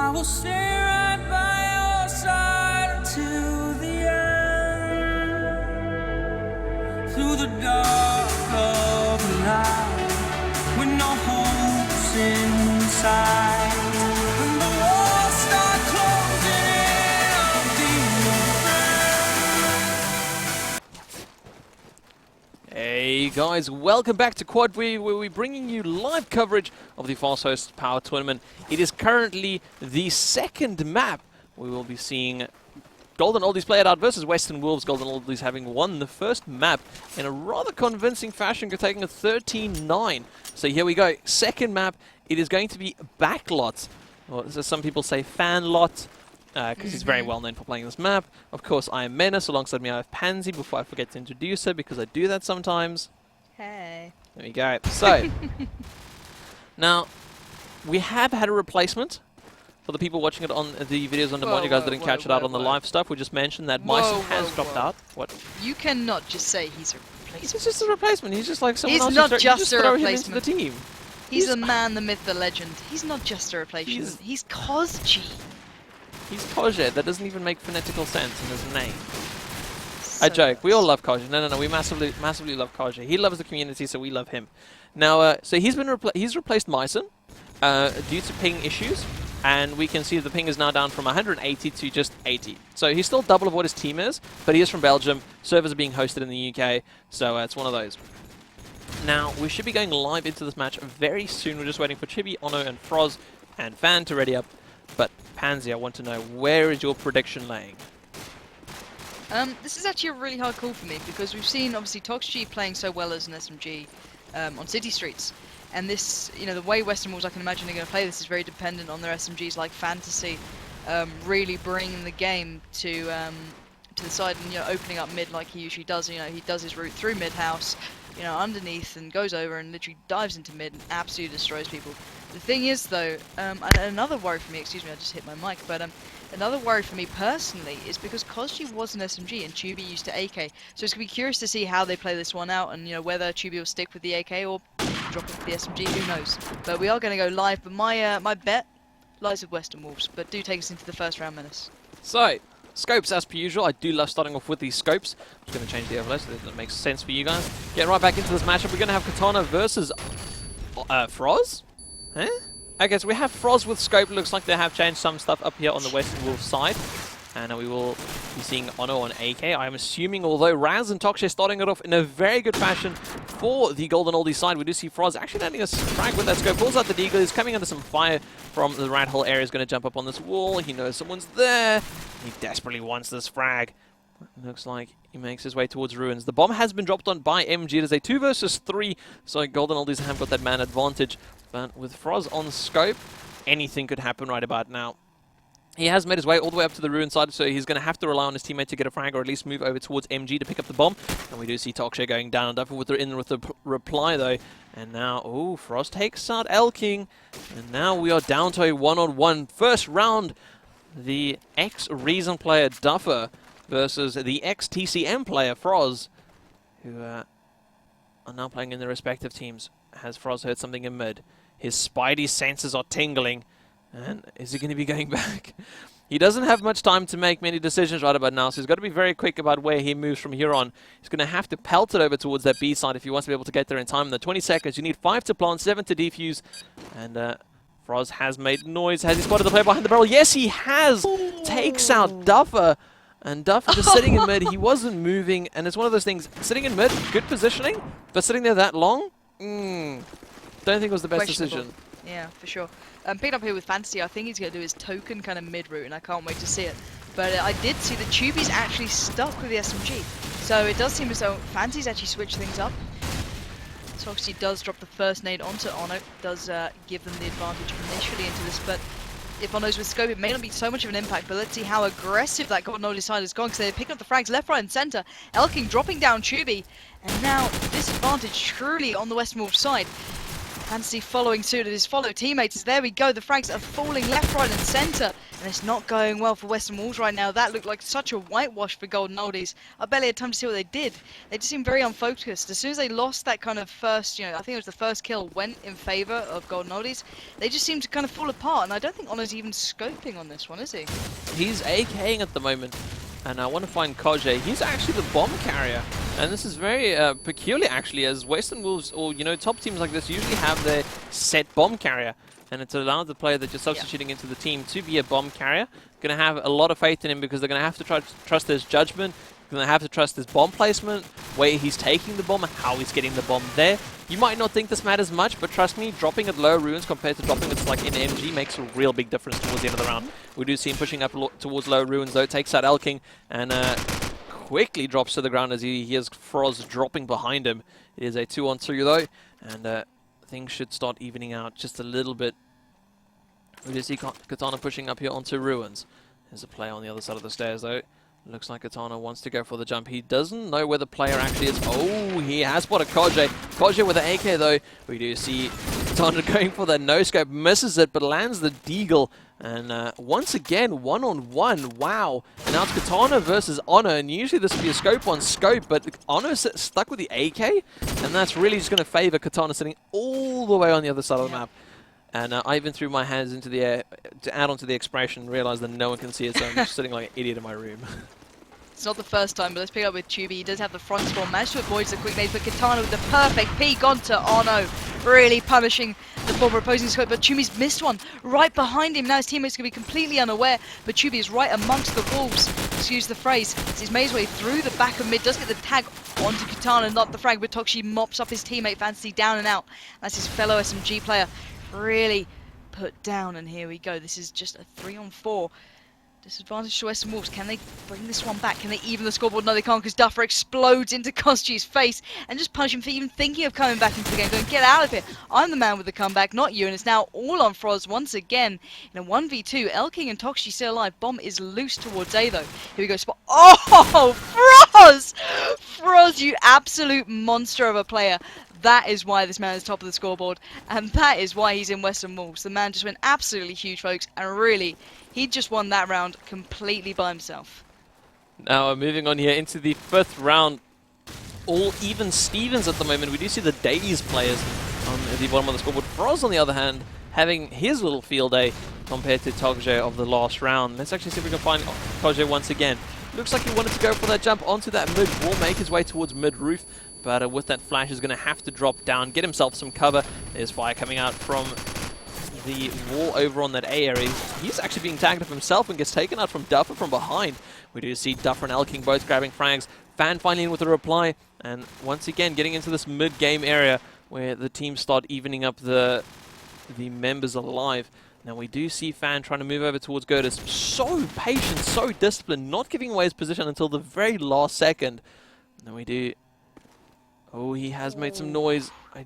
I will stay right by your side until the end. Through the dark of the night, with no hopes inside. When the walls start closing in, I'll be your friend. Hey guys, welcome back to Quad V, where we're bringing you live coverage of the FastHosts Power Tournament. It is currently the second map. We will be seeing Golden Oldies play it out versus Western Wolves. Golden Oldies having won the first map in a rather convincing fashion, taking a 13-9. So here we go, second map. It is going to be Backlot, or as some people say, Fanlot, because he's very well known for playing this map. Of course, I am Menace. Alongside me I have Pansy, before I forget to introduce her, because I do that sometimes. Hey. There we go. So, now, we have had a replacement. For the people watching it on the videos on demand, you guys didn't catch it out on the live stuff. We just mentioned that Myson has dropped out. What? You cannot just say he's a replacement. He's just a replacement. He's just like someone else. He's not just just a throw him into replacement. the team. He's the man, the myth, the legend. He's not just a replacement. He's Kozji. He's Koje. That doesn't even make phonetical sense in his name. I joke. We all love Koje. No. We massively love Koje. He loves the community, so we love him. Now, so he's replaced Myson due to ping issues, and we can see the ping is now down from 180 to just 80. So he's still double of what his team is, but he is from Belgium. Servers are being hosted in the UK, so it's one of those. Now, we should be going live into this match very soon. We're just waiting for Chibi, Ono, and Froz, and Fan to ready up. But Pansy, I want to know, where is your prediction laying? This is actually a really hard call for me, because we've seen, obviously, Toxg playing so well as an SMG on City Streets. And this, you know, the way Western Wolves, I can imagine, are going to play this is very dependent on their SMGs like Fantasy, really bringing the game to the side and, you know, opening up mid like he usually does. You know, he does his route through mid-house, you know, underneath, and goes over and literally dives into mid and absolutely destroys people. The thing is, though, and another worry for me, excuse me, I just hit my mic, but another worry for me personally is because Kozji was an SMG and Tubi used to AK, so it's going to be curious to see how they play this one out, and, you know, whether Tubi will stick with the AK or drop it with the SMG, who knows. But we are going to go live, but my bet lies with Western Wolves, but do take us into the first round, Menace. So, scopes as per usual. I do love starting off with these scopes. I'm just going to change the overlay so that makes sense for you guys. Get right back into this matchup. We're going to have Katana versus Froz? Huh? Okay, so we have Froz with scope. Looks like they have changed some stuff up here on the Western Wolves side. And we will be seeing Ono on AK. I'm assuming, although Raz and Tokshe starting it off in a very good fashion for the Golden Oldies side, we do see Froz actually landing a frag with that scope. Pulls out the deagle. He's coming under some fire from the rat hole area. He's going to jump up on this wall. He knows someone's there. He desperately wants this frag. Looks like he makes his way towards ruins. The bomb has been dropped on by MG. It is a 2 versus 3, so Golden Oldies have got that man advantage. But with Froz on scope, anything could happen right about now. He has made his way all the way up to the ruin side, so he's going to have to rely on his teammate to get a frag, or at least move over towards MG to pick up the bomb. And we do see Tokshe going down and Duffer with the reply, though. And now, oh, Froz takes out Elking. And now we are down to a one-on-one. First round, the ex-Reason player Duffer versus the ex-TCM player Froz, who are now playing in their respective teams. Has Froz heard something in mid? His spidey senses are tingling. And is he going to be going back? He doesn't have much time to make many decisions right about now, so he's got to be very quick about where he moves from here on. He's going to have to pelt it over towards that B side if he wants to be able to get there in time. In the 20 seconds, you need 5 to plant, 7 to defuse. And Froz has made noise. Has he spotted the player behind the barrel? Yes, he has! Takes out Duffer. And Duffer just sitting in mid. He wasn't moving. And it's one of those things, sitting in mid, good positioning, but sitting there that long? Don't think it was the best decision. Yeah, for sure. Picking up here with Fantasy, I think he's going to do his token kind of mid-route, and I can't wait to see it. But I did see that Tubi's actually stuck with the SMG. So it does seem as though Fantasy's actually switched things up. Toxie does drop the first nade onto Ono, does give them the advantage initially into this, but if Ono's with scope, it may not be so much of an impact, but let's see how aggressive that Golden Oldies side has gone, because they're picking up the frags left, right, and center. Elking dropping down Tubi, and now disadvantage truly on the Western Wolves side. Pansy following suit of his fellow teammates. There we go. The frags are falling left, right, and centre. And it's not going well for Western Wolves right now. That looked like such a whitewash for Golden Oldies. I barely had time to see what they did. They just seemed very unfocused. As soon as they lost that kind of first, I think it was the first kill went in favour of Golden Oldies, they just seemed to kind of fall apart. And I don't think Honor's even scoping on this one, is he? He's AKing at the moment. And I want to find Koje. He's actually the bomb carrier. And this is very peculiar, actually, as Western Wolves, or, top teams like this usually have their set bomb carrier. And it's allowed the player that you're substituting into the team to be a bomb carrier. Going to have a lot of faith in him because they're going to have to trust his judgment. Going to have to trust his bomb placement, where he's taking the bomb, and how he's getting the bomb there. You might not think this matters much, but trust me, dropping at low ruins compared to dropping it like in MG makes a real big difference towards the end of the round. We do see him pushing up towards low ruins, though. Takes out Elking and quickly drops to the ground as he hears Froz dropping behind him. It is a 2-on-2 though, and things should start evening out just a little bit. We do see Katana pushing up here onto ruins. There's a player on the other side of the stairs though. Looks like Katana wants to go for the jump. He doesn't know where the player actually is. Oh, he has spotted Koje. Koje with the AK though. We do see Katana going for the no-scope. Misses it, but lands the deagle. And once again, one-on-one. Wow. And now it's Katana versus Honor. And usually this would be a scope-on-scope, but Honor's stuck with the AK. And that's really just going to favor Katana sitting all the way on the other side of the map. And I even threw my hands into the air to add on to the expression, realized that no one can see it, so I'm just sitting like an idiot in my room. It's not the first time, but let's pick up with Tubi. He does have the front spawn, managed to avoid the quick nade, but Katana with the perfect peek onto Ono, really punishing the former opposing scope, but Chumi's missed one right behind him. Now his teammates can be completely unaware, but Chubi is right amongst the wolves, excuse the phrase, as he's made his way through the back of mid, does get the tag onto Katana, not the frag, but Tokshi mops up his teammate Fantasy down and out. That's his fellow SMG player really put down, and here we go. This is just a 3-on-4. Disadvantage to Western Wolves. Can they bring this one back? Can they even the scoreboard? No, they can't, because Duffer explodes into Kosti's face and just punish him for even thinking of coming back into the game. Going, get out of here. I'm the man with the comeback, not you. And it's now all on Froz once again in a 1v2. Elking and Tokshi still alive. Bomb is loose towards A, though. Here we go. Spot. Oh, Froz! Froz, you absolute monster of a player. That is why this man is top of the scoreboard, and that is why he's in Western Wolves. The man just went absolutely huge, folks, and really, he just won that round completely by himself. Now, moving on here into the 5th round. All even Stevens at the moment. We do see the Days players on the bottom of the scoreboard. Froz, on the other hand, having his little field day compared to Togje of the last round. Let's actually see if we can find Togje once again. Looks like he wanted to go for that jump onto that mid wall, make his way towards mid roof. But with that flash, is going to have to drop down, get himself some cover. There's fire coming out from the wall over on that A area. He's actually being tagged up himself and gets taken out from Duffer from behind. We do see Duffer and Elking both grabbing frags. Fan finally in with a reply. And once again, getting into this mid-game area where the teams start evening up the members alive. Now we do see Fan trying to move over towards Gertis. So patient, so disciplined, not giving away his position until the very last second. Now we do... Oh, he has made some noise. I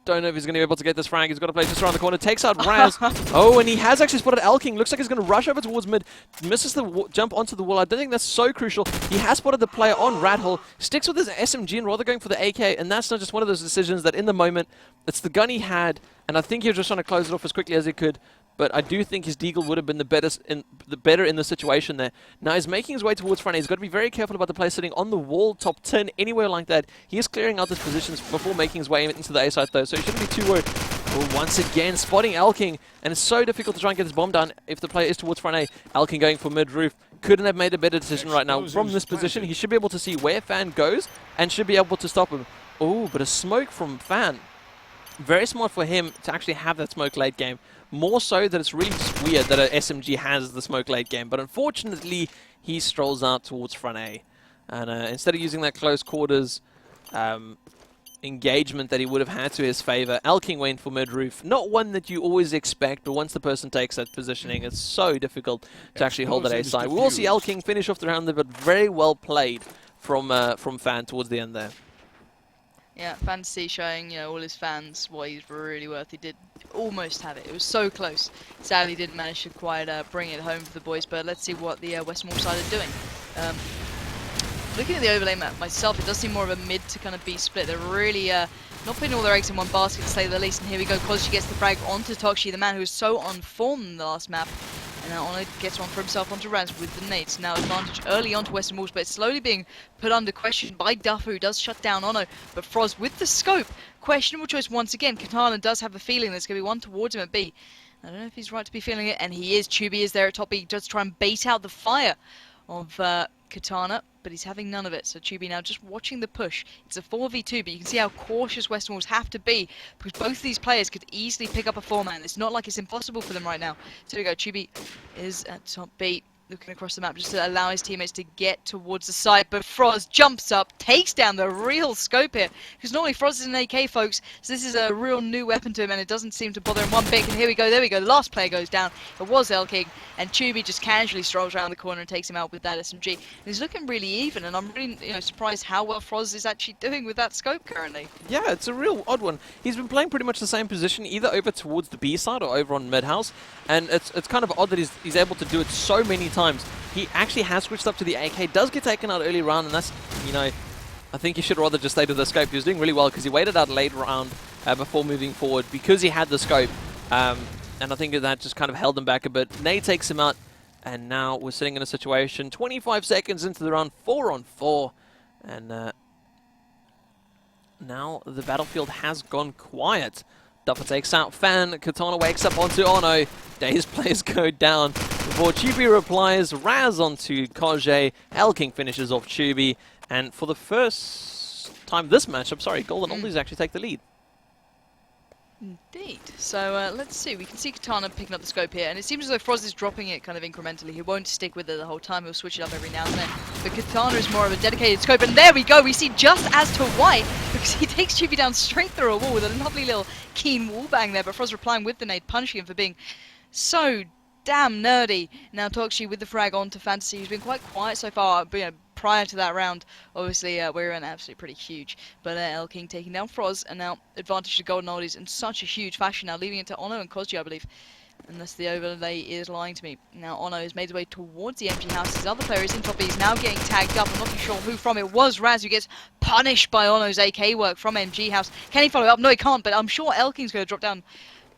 don't know if he's going to be able to get this frag. He's got to play just around the corner. Takes out Raz. Oh, and he has actually spotted Elking. Looks like he's going to rush over towards mid. Misses the jump onto the wall. I don't think that's so crucial. He has spotted the player on Radhole. Sticks with his SMG and rather going for the AK. And that's not just one of those decisions that in the moment, it's the gun he had. And I think he was just trying to close it off as quickly as he could. But I do think his deagle would have been the better in the situation there. Now he's making his way towards front. He's got to be very careful about the player sitting on the wall, top 10, anywhere like that. He is clearing out his positions before making his way into the A side though, so he shouldn't be too worried. Oh, once again, spotting Elking, and it's so difficult to try and get his bomb down if the player is towards front A. Elking going for mid roof. Couldn't have made a better decision right now. From this position, he should be able to see where Fan goes and should be able to stop him. Oh, but a smoke from Fan. Very smart for him to actually have that smoke late game. More so that it's really just weird that an SMG has the smoke late game. But unfortunately, he strolls out towards front A. And instead of using that close quarters engagement that he would have had to his favor, Elking went for mid-roof. Not one that you always expect, but once the person takes that positioning, it's so difficult to actually hold that A side. We will see Elking finish off the round there, but very well played from Fan towards the end there. Yeah, Fantasy showing, all his fans what he's really worth. He did almost have it. It was so close. Sadly, didn't manage to quite bring it home for the boys, but let's see what the Western Wolves side are doing. looking at the overlay map myself, it does seem more of a mid to kind of B split. They're really not putting all their eggs in one basket, to say the least. And here we go, Kozji gets the frag onto Tokshi, the man who was so on form in the last map. And now Ono gets one for himself onto Raz with the nades. Now advantage early onto Western Wolves, but it's slowly being put under question by Duffer, who does shut down Ono. But Froz with the scope, questionable choice once again. Katana does have a feeling there's going to be one towards him at B. I don't know if he's right to be feeling it, and he is. Chubi is there at top B. He does try and bait out the fire of Katana, but he's having none of it. So Chubi now just watching the push. It's a 4v2, but you can see how cautious Western Wolves have to be, because both of these players could easily pick up a 4-man. It's not like it's impossible for them right now. So here we go, Chubi is at top B, looking across the map just to allow his teammates to get towards the side, but Froz jumps up, takes down the real scope here, because normally Froz is an AK, folks, so this is a real new weapon to him, and it doesn't seem to bother him one bit. And here we go, there we go, the last player goes down. It was Elking, and Chubi just casually strolls around the corner and takes him out with that SMG. And he's looking really even, and I'm really surprised how well Froz is actually doing with that scope currently. Yeah, it's a real odd one. He's been playing pretty much the same position, either over towards the B side or over on mid house, and it's kind of odd that he's able to do it so many times. He actually has switched up to the AK, does get taken out early round, and that's, I think he should rather just stay to the scope. He was doing really well because he waited out late round before moving forward because he had the scope, and I think that just kind of held him back a bit. Nate takes him out, and now we're sitting in a situation 25 seconds into the round, 4-on-4, and now the battlefield has gone quiet. Duffer takes out Fan, Katana wakes up onto Ono, Days players go down before Chubi replies, Raz onto Koje, Elking finishes off Chubi, and for the first time this matchup, Golden Oldies actually take the lead. Indeed. So let's see. We can see Katana picking up the scope here, and it seems as though Froz is dropping it kind of incrementally. He won't stick with it the whole time. He'll switch it up every now and then. But Katana is more of a dedicated scope, and there we go. We see just as to why, because he takes Chubi down straight through a wall with a lovely little keen wall bang there. But Froz replying with the nade, punishing him for being so damn nerdy. Now Tokshi with the frag on to Fantasy, who's been quite quiet so far. But, prior to that round, obviously we're in absolutely pretty huge. But Elking taking down Froz, and now advantage to Golden Oldies in such a huge fashion, now leaving it to Ono and Kozji, I believe. Unless the overlay is lying to me. Now Ono has made his way towards the MG house. His other player is in top B. He's now getting tagged up. I'm not too sure who from. It was Raz who gets punished by Ono's AK work from MG house. Can he follow up? No, he can't, but I'm sure Elking's going to drop down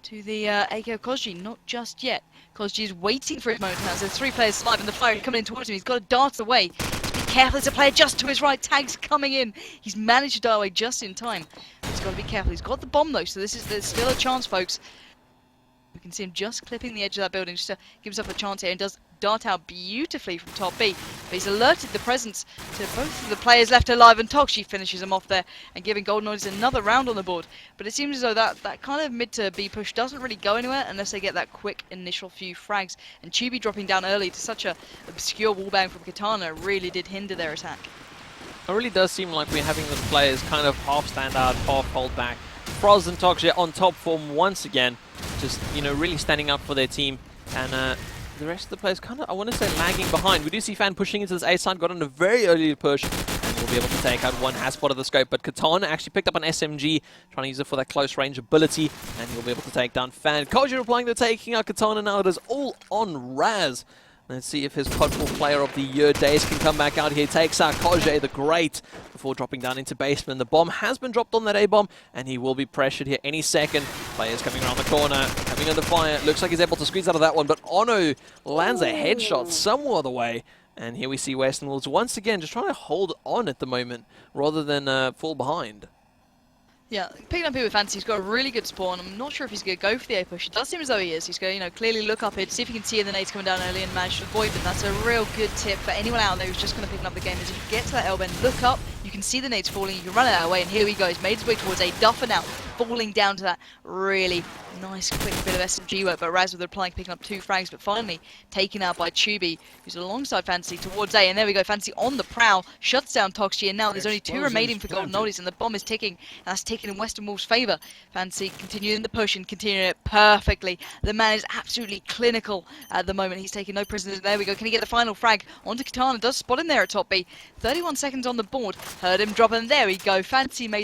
to the AK of Kozji. Not just yet. Kozji is waiting for his moment now. So there's 3 players alive, and the fire is coming in towards him. He's got to dart away. Be careful, there's a player just to his right. Tags coming in. He's managed to dart away just in time. He's got to be careful. He's got the bomb though, so there's still a chance, folks. We can see him just clipping the edge of that building just to give himself a chance here, and does dart out beautifully from top B. But he's alerted the presence to both of the players left alive, and Tokshi finishes him off there and giving Golden Oldies another round on the board. But it seems as though that kind of mid to B push doesn't really go anywhere unless they get that quick initial few frags. And Chubi dropping down early to such a obscure wallbang from Katana really did hinder their attack. It really does seem like we're having the players kind of half stand out, half hold back. Froz and Tokshi on top form once again, just really standing up for their team, and the rest of the players kind of, I want to say, lagging behind. We do see Fan pushing into this A side, got on a very early push, and will be able to take out one, has spotted the scope, but Katana actually picked up an SMG, trying to use it for that close range ability, and he'll be able to take down Fan. Koji replying to taking out Katana now. It is all on Raz. Let's see if his Codful Player of the Year Days can come back out here. Takes out Koje the Great before dropping down into basement. The bomb has been dropped on that A-bomb, and he will be pressured here any second. Players coming around the corner, coming under fire. Looks like he's able to squeeze out of that one, but Ono lands a headshot somewhere other way. And here we see Western Wolves once again just trying to hold on at the moment rather than fall behind. Yeah, picking up here with Fancy, he's got a really good spawn. I'm not sure if he's going to go for the A push. It does seem as though he is. He's going to, clearly look up here to see if he can see the nades coming down early and manage to avoid them. That's a real good tip for anyone out there who's just going to pick up the game. Is if you get to that L-bend, look up, you can see the nades falling, you can run it out of the way, and here he goes. Made his way towards A. Duffer now falling down to that really nice quick bit of SMG work, but Raz with the replying, picking up 2 frags, but finally taken out by Chubi, who's alongside Fancy towards A, and there we go, Fancy on the prowl, shuts down Tokshi, and now there's only 2 remaining for Golden Oldies, and the bomb is ticking, and that's ticking in Western Wolves' favour. Fancy continuing the push and continuing it perfectly. The man is absolutely clinical at the moment. He's taking no prisoners. There we go. Can he get the final frag onto Katana? Does spot him there at top B. 31 seconds on the board. Heard him drop, and there we go. Fancy made